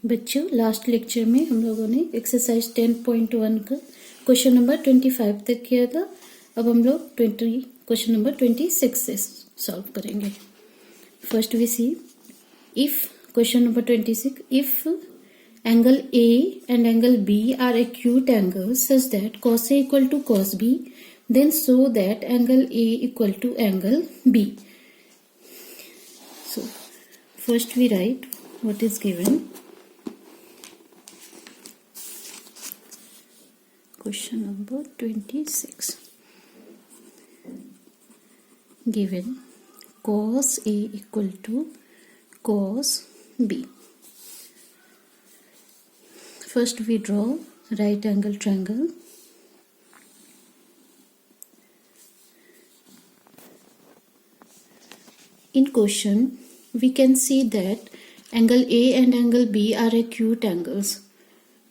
बच्चों, last lecture में हम लोगों ने एक्सरसाइज 10.1 का क्वेश्चन नंबर 25 तक किया था। अब हम लोग क्वेश्चन नंबर 26 से सॉल्व करेंगे। First we see if question number 26, if angle A and angle B are acute angles such that cos A equal to cos B, then show that angle A equal to angle B. So first we write what is given. Question number 26. Given cos A equal to cos B. First we draw right angle triangle. In question we can see that angle A and angle B are acute angles.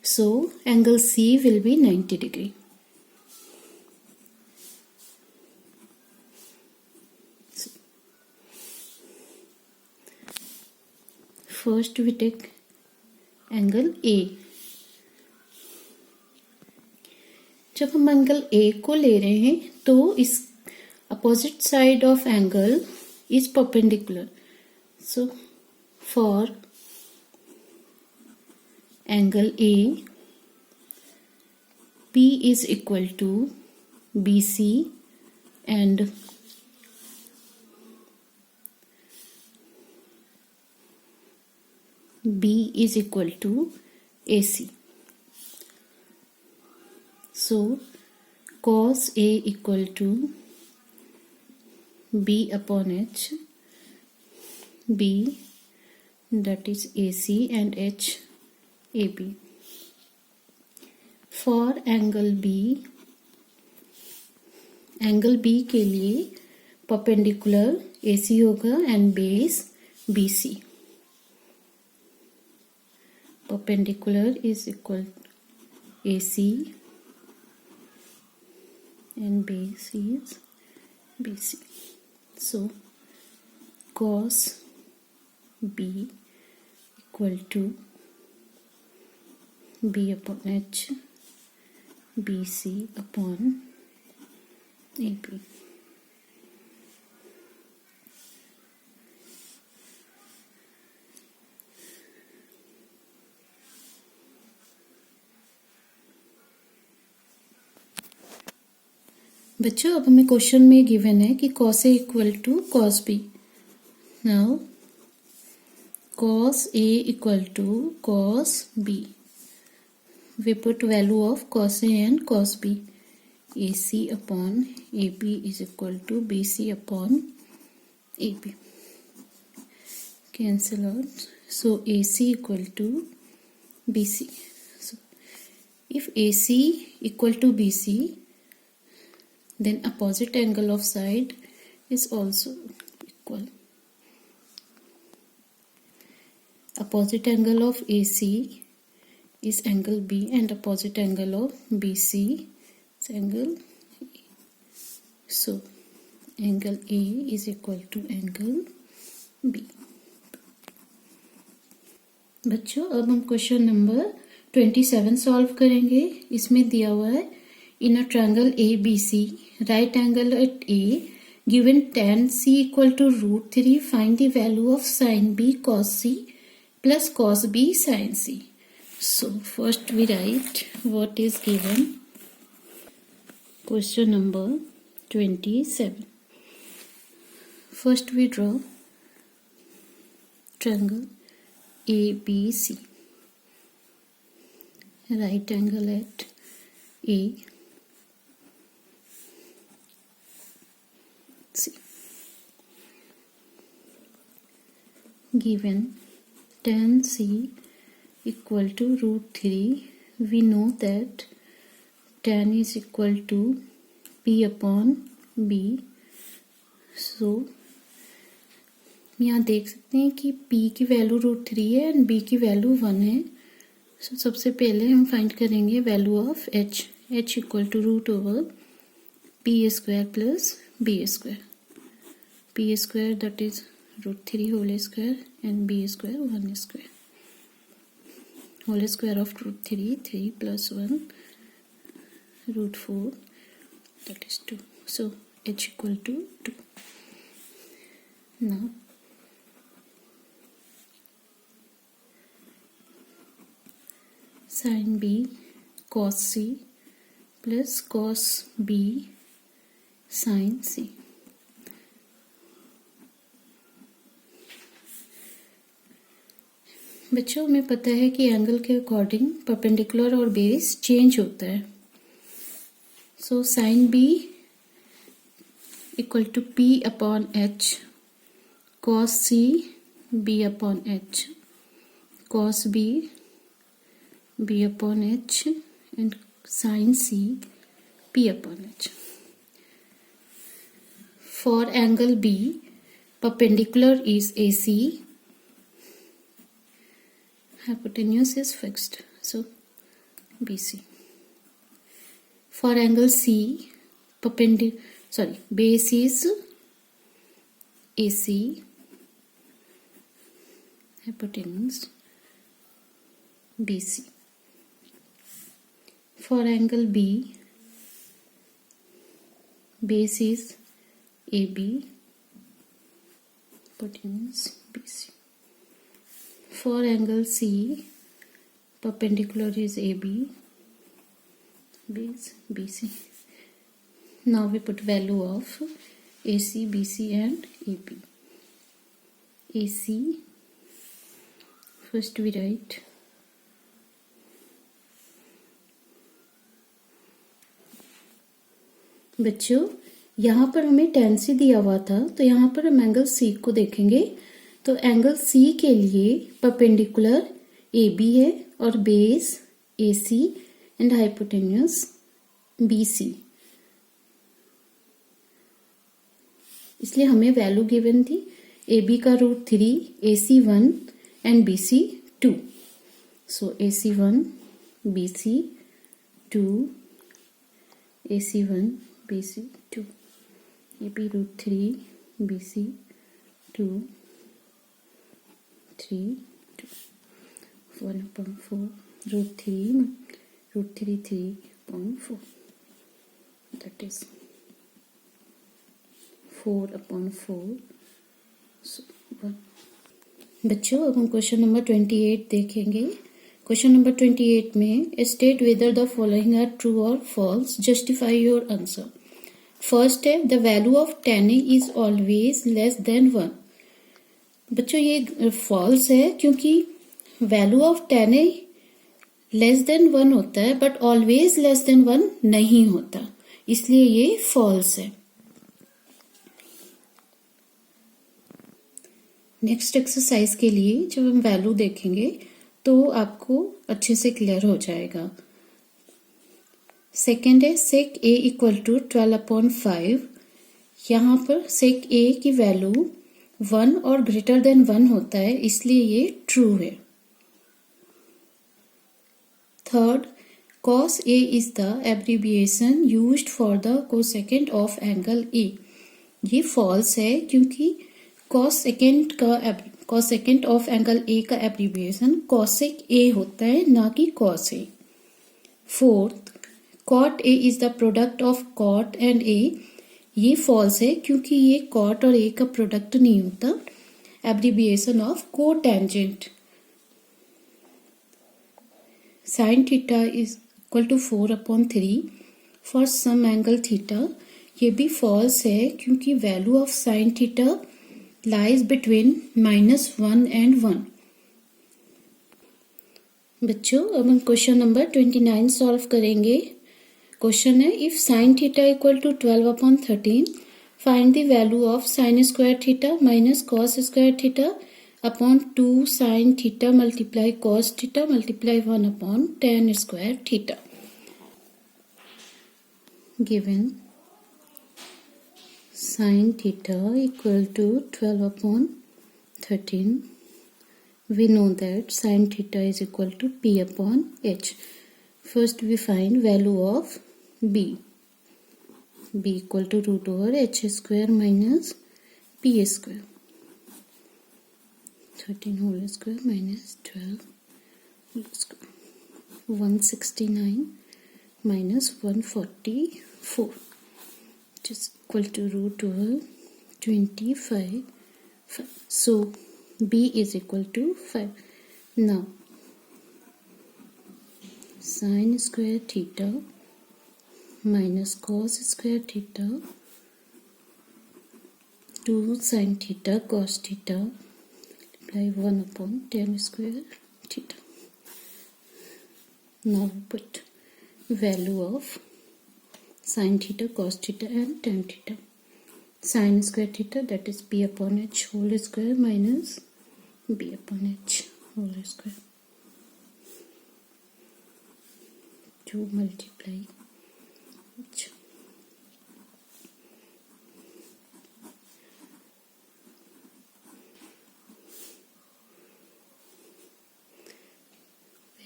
So angle C will be 90 degree. First we take angle A. जब हम angle A को ले रहे हैं तो इस opposite side of angle is perpendicular. So for angle A, P is equal to BC and B is equal to AC. So cos A equal to B upon H, B that is AC and H AB. For angle B, angle B के लिए perpendicular AC होगा and base BC. Perpendicular is equal AC and base is BC. So cos B equal to B upon H, BC upon AB. बच्चों, अब हमें question में given है कि cos A equal to cos B. Now cos A equal to cos B. We put value of cos A and cos B. AC upon AB is equal to BC upon AB. Cancel out. So AC equal to BC. So if AC equal to BC, then opposite angle of side is also equal. Opposite angle of AC is angle B and opposite angle of BC is angle A. So angle A is equal to angle B. बच्चों, अब हम question number 27 solve करेंगे. इसमें दिया हुआ है in a triangle ABC, right angle at A, given tan C equal to √3, find the value of sin B cos C plus cos B sin C. So first we write what is given. Question number 27. First we draw triangle ABC, right angle at A, C. Given tan C equal to √3, we know that tan is equal to P upon B. So यहाँ देख सकते हैं कि P की value √3 है and B की value 1 है. So सबसे पहले हम फाइंड करेंगे value of H. H equal to √over P² plus B². P² that is √3 whole square and B² 1 square. whole square of root 3, 3 plus 1 root 4, that is 2. So h equal to 2. Now sin b cos c plus cos b sin c. बच्चों हमें पता है कि angle के according perpendicular और base change होता है. So sine B equal to P upon H, cos C B upon H, cos B upon H and sine C P upon H. For angle B perpendicular is AC, hypotenuse is fixed, so BC. For angle C, base is AC, hypotenuse BC. For angle B, base is AB, hypotenuse BC. For angle C, perpendicular is AB, base BC. Now we put value of AC, BC and AB. AC, first we write बच्चों यहाँ पर हमें tan C दिया हुआ था, तो यहाँ पर हम एंगल C को देखेंगे. तो एंगल C के लिए परपेंडिकुलर AB है और base AC and hypotenuse BC. इसलिए हमें वैल्यू गिवन थी AB का root 3, AC 1 and BC 2. So AC 1 BC 2, AC 1 BC 2, AB root 3 BC 2, 3 2, 1 upon 4 root 3 3 upon 4, that is 4 upon 4, so 1. बच्चों अब हम क्वेश्चन नंबर 28 देखेंगे. क्वेश्चन नंबर 28 में state whether the following are true और false, justify your answer. First है the value of tan A is always less than 1. बच्चों ये false है क्योंकि value of tan A less than 1 होता है बट ऑलवेज लेस देन 1 नहीं होता, इसलिए ये फॉल्स है. नेक्स्ट एक्सरसाइज के लिए जब हम वैल्यू देखेंगे तो आपको अच्छे से क्लियर हो जाएगा. सेकेंड है sec A इक्वल टू 12/5. यहाँ पर sec A की वैल्यू 1 और ग्रेटर देन 1 होता है, इसलिए ये ट्रू है. Third, cos A is the abbreviation used for the cosecant of angle A. ये फॉल्स है क्योंकि कोसेकेंट ऑफ एंगल A का एब्रिविएशन cosec A होता है, ना कि cos A. Fourth, cot A is the product of cot and A. ये false है क्योंकि ये cot और A का प्रोडक्ट नहीं होता, abbreviation of cotangent. sin theta is equal to 4/3 for some angle theta. ये भी फॉल्स है क्योंकि value of sin theta lies between -1 and 1. बच्चों अब हम क्वेश्चन नंबर 29 सॉल्व करेंगे. क्वेश्चन है if sin theta equal to 12/13 find the value of sin square theta minus cos square theta upon 2 sin theta multiply cos theta multiply 1 upon tan square theta. Given sin theta equal to 12/13. We know that sin theta is equal to P upon H. First we find value of B. B equal to root over H square minus P square. 13 whole square minus 12 169 minus 144, which is equal to root over 25. So B is equal to 5. Now sin square theta minus cos square theta 2 sin theta cos theta apply 1 upon tan square theta. Now put value of sin theta, cos theta and tan theta. Sin square theta, that is p upon h whole square minus b upon h whole square. To multiply h.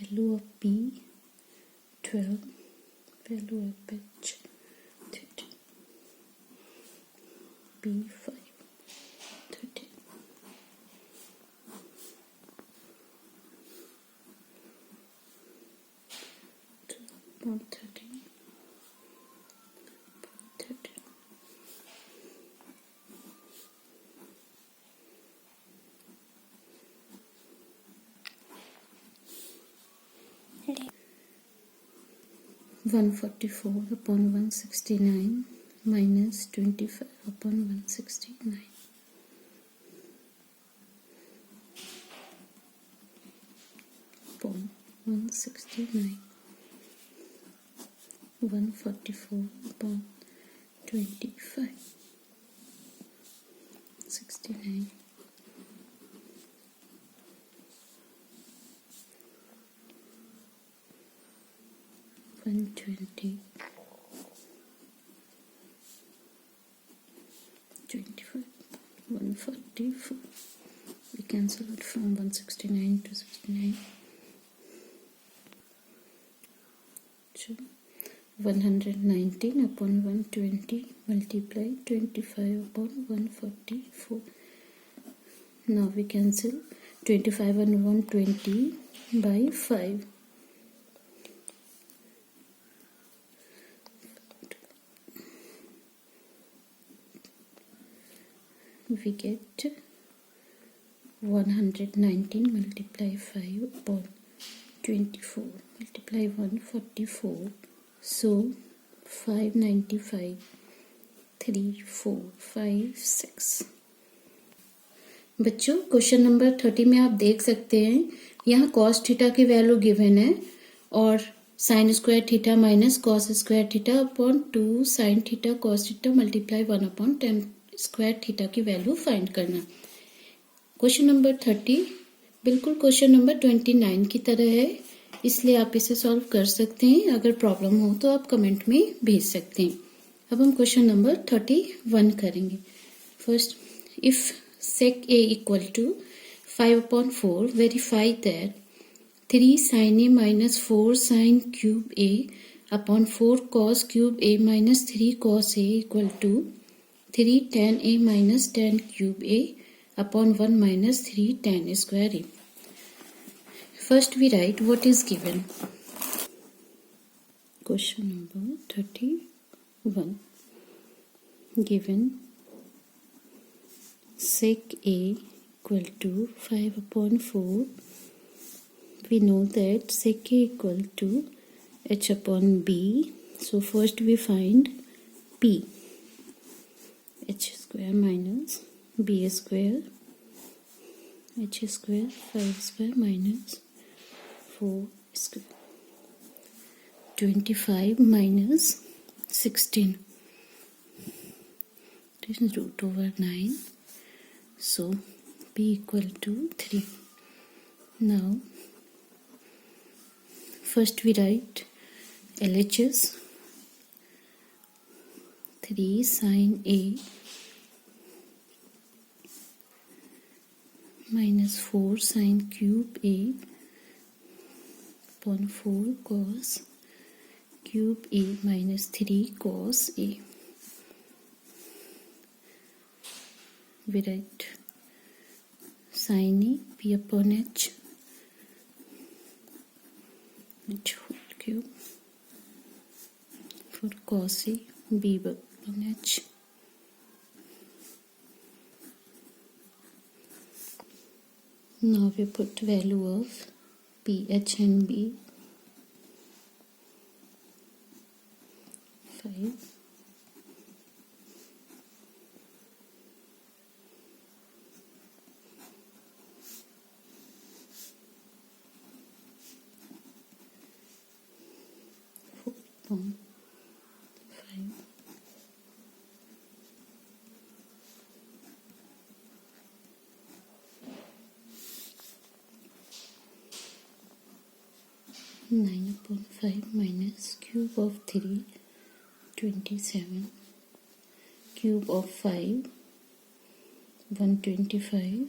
Value of p 12, value of h 13, b 5, 13. Upon 13, 13. ले 144 upon 169 minus 25 upon 169. Upon 169. 144 upon 25. 69. 120. 25. 144. We cancel it from 169 to 69. So 119 upon 120 multiply 25 upon 144. Now we cancel 25 and 120 by 5. We get 119 multiply 5 upon 24 multiply 144. So 595 3 4 5 6. बच्चों question number 30 में आप देख सकते हैं यहाँ cos theta की value given है और sine square theta minus cos square theta upon 2 sine theta cos theta multiply 1 upon ten square theta की वैल्यू फाइंड करना। क्वेश्चन नंबर 30 बिल्कुल क्वेश्चन नंबर 29 की तरह है, इसलिए आप इसे सॉल्व कर सकते हैं। अगर प्रॉब्लम हो तो आप कमेंट में भेज सकते हैं। अब हम क्वेश्चन नंबर 31 करेंगे। First, if sec a equal to 5 upon 4, verify that 3 sin a minus 4 sin cube a upon 4 cos cube a minus 3 cos a equal to 3 tan a minus tan cube a upon 1 minus 3 tan square a. First we write what is given. Question number 31. Given sec a equal to 5 upon 4. We know that sec a equal to h upon b. So first we find p. H square minus b square. H square 5 square minus 4 square. 25 minus 16. This is root over 9. So p equal to 3. Now first we write LHS. 3 sin a minus 4 sin cube a upon 4 cos cube a minus 3 cos a. We write sin a p upon h h whole cube for cos A b upon h. Now we put value of p, h and b. 5 4.5 9/5 minus cube of 3 27 cube of 5 125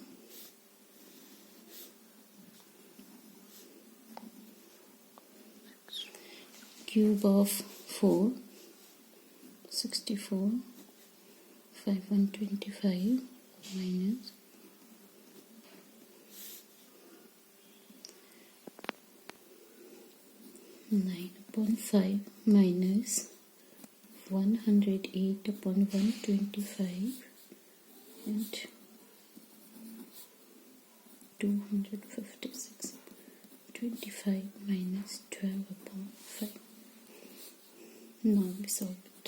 cube of 4 64 5 125 minus 9/5 minus 108/125 and 256 25 minus 12/5. Now we solve it.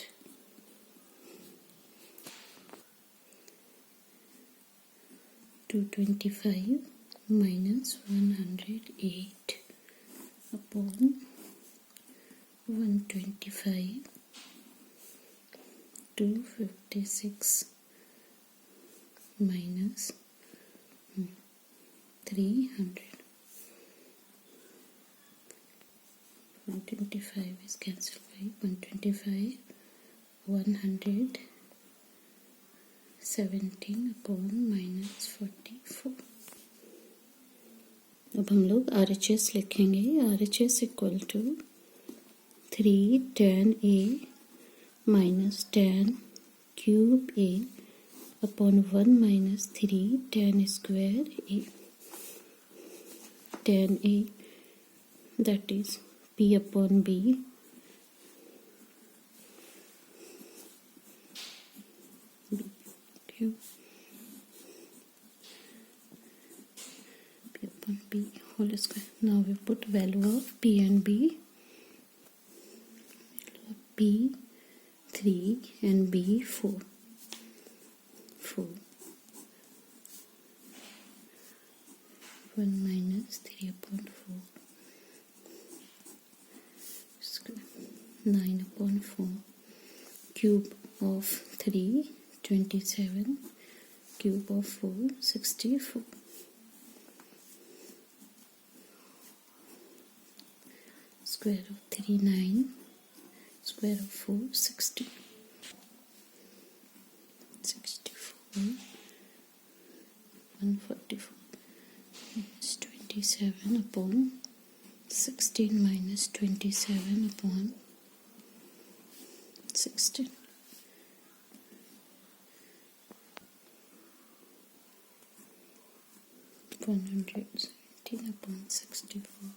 Two 25 minus 108/125 256 minus 300 125 is cancelled by 125 117/-44. अब हम लोग RHS लिखेंगे. RHS equal to 3 tan A minus tan cube A upon 1 minus 3 tan square A. Tan A, that is P upon B, cube P upon B whole square. Now we put value of P and B. P 3 and B 4. 1 minus 3/4 square. 9/4 cube of 3 27 cube of 4 64 square of 3 9 square of 4 60 64 144 minus 27 upon 16 minus 27 upon 16 117/64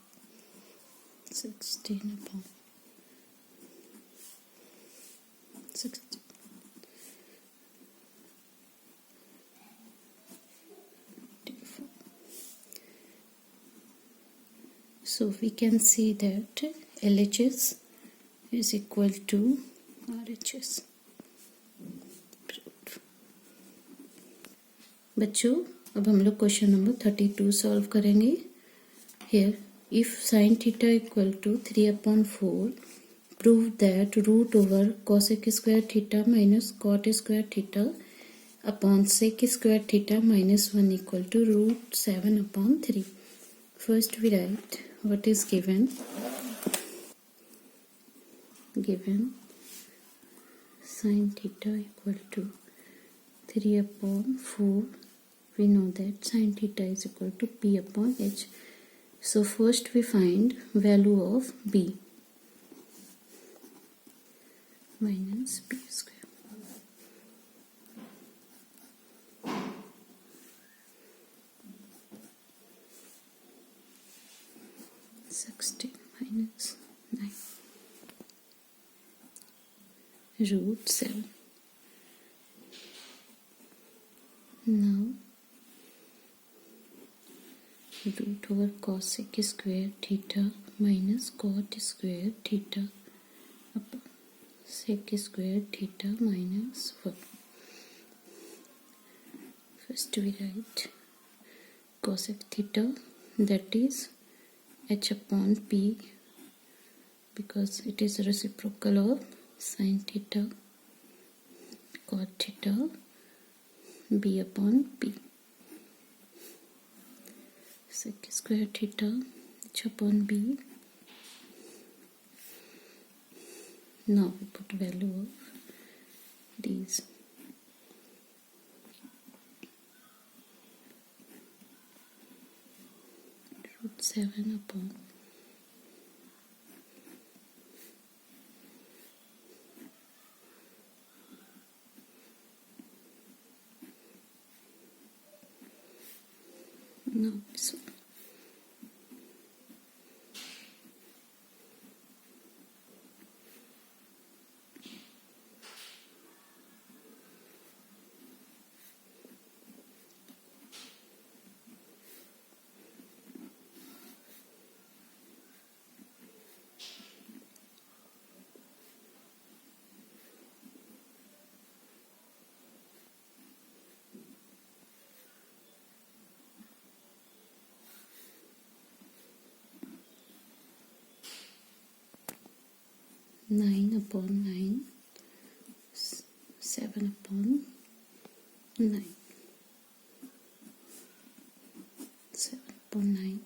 16 upon 60 So we can see that LHS is equal to RHS. बच्चों अब हम लोग question number 32 solve करेंगे. Here if sin theta equal to 3/4 prove that root over cosec square theta minus cot square theta upon sec square theta minus 1 equal to root 7/3. First we write what is given. Given sin theta equal to 3/4. We know that sin theta is equal to P upon H. So first we find value of B minus P square. minus 9 root 7. Now root over cosec square theta minus cot square theta upon sec square theta minus 1. First we write cosec theta, that is h upon p, because it is reciprocal of sin theta, cot theta, b upon p. Sec square theta h upon b. Now we put value of these. Root 7 upon now this one. Nine upon 9, 7 upon 9, 7 upon 9,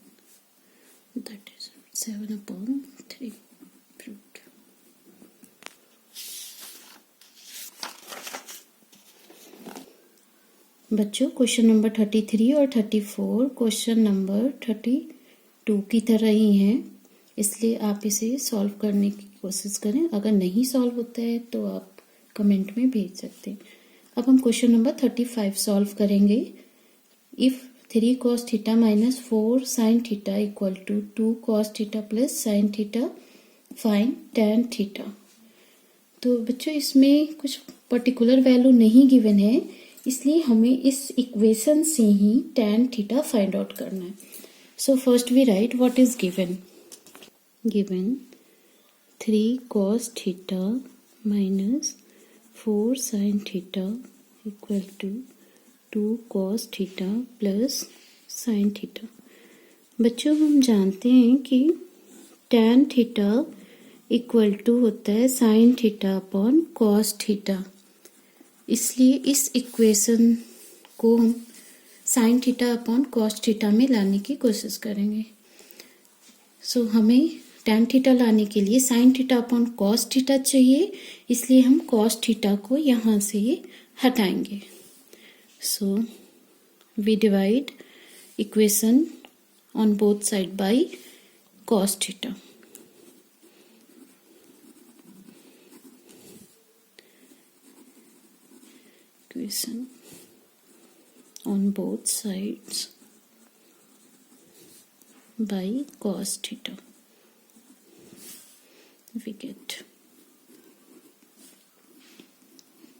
that is 7 upon 3 fruit. बच्चों question number 33 और 34 question number 32 की तरह ही हैं, इसलिए आप इसे solve करने की कोशिश करें. अगर नहीं सॉल्व होता है तो आप कमेंट में भेज सकते हैं. अब हम क्वेश्चन नंबर 35 सॉल्व करेंगे. If 3 cos theta minus 4 sin theta equal to 2 cos theta plus sin theta, find tan theta. तो बच्चों इसमें कुछ पर्टिकुलर वैल्यू नहीं गिवन है, इसलिए हमें इस इक्वेशन से ही tan थीटा फाइंड आउट करना है. So first we write what is given. Given 3 cos theta minus 4 sin theta equal to 2 cos theta plus sin theta. बच्चों हम जानते हैं कि tan थीटा इक्वल टू होता है sin theta upon cos theta, इसलिए इस इक्वेशन को हम sin theta upon cos theta में लाने की कोशिश करेंगे. सो हमें tan थीटा लाने के लिए sin theta upon cos theta चाहिए, इसलिए हम cos थीटा को यहाँ से हटाएंगे. So we divide equation on both side by cos theta. Equation on both sides by cos theta. We get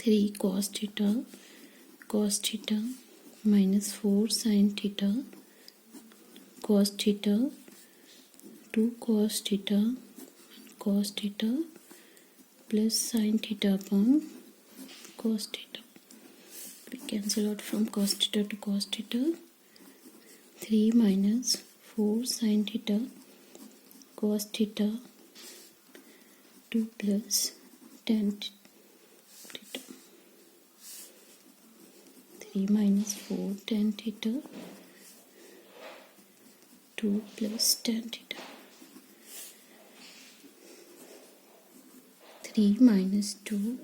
3 cos theta minus 4 sin theta cos theta 2 cos theta plus sin theta upon cos theta. We cancel out from cos theta to cos theta. 3 minus 4 sin theta cos theta 2 plus tan theta. 3 minus 4 tan theta 2 plus tan theta. 3 minus 2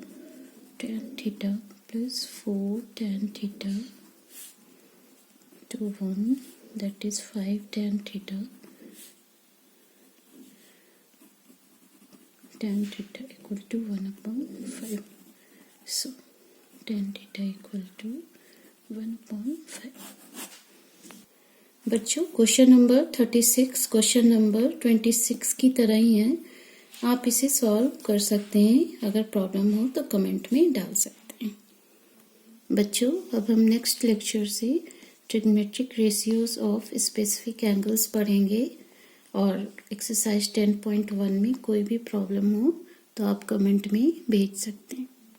tan theta plus 4 tan theta to 1, that is 5 tan theta. Tan theta equal to 1 upon 5. So tan theta equal to 1 upon 5. बच्चों question number 36 question number 26 की तरह ही है, आप इसे solve कर सकते हैं। अगर प्रॉब्लम हो तो कमेंट में डाल सकते हैं। बच्चों अब हम नेक्स्ट लेक्चर से trigonometric ratios of specific angles पढ़ेंगे, और एक्सरसाइज 10.1 में कोई भी प्रॉब्लम हो तो आप कमेंट में भेज सकते हैं।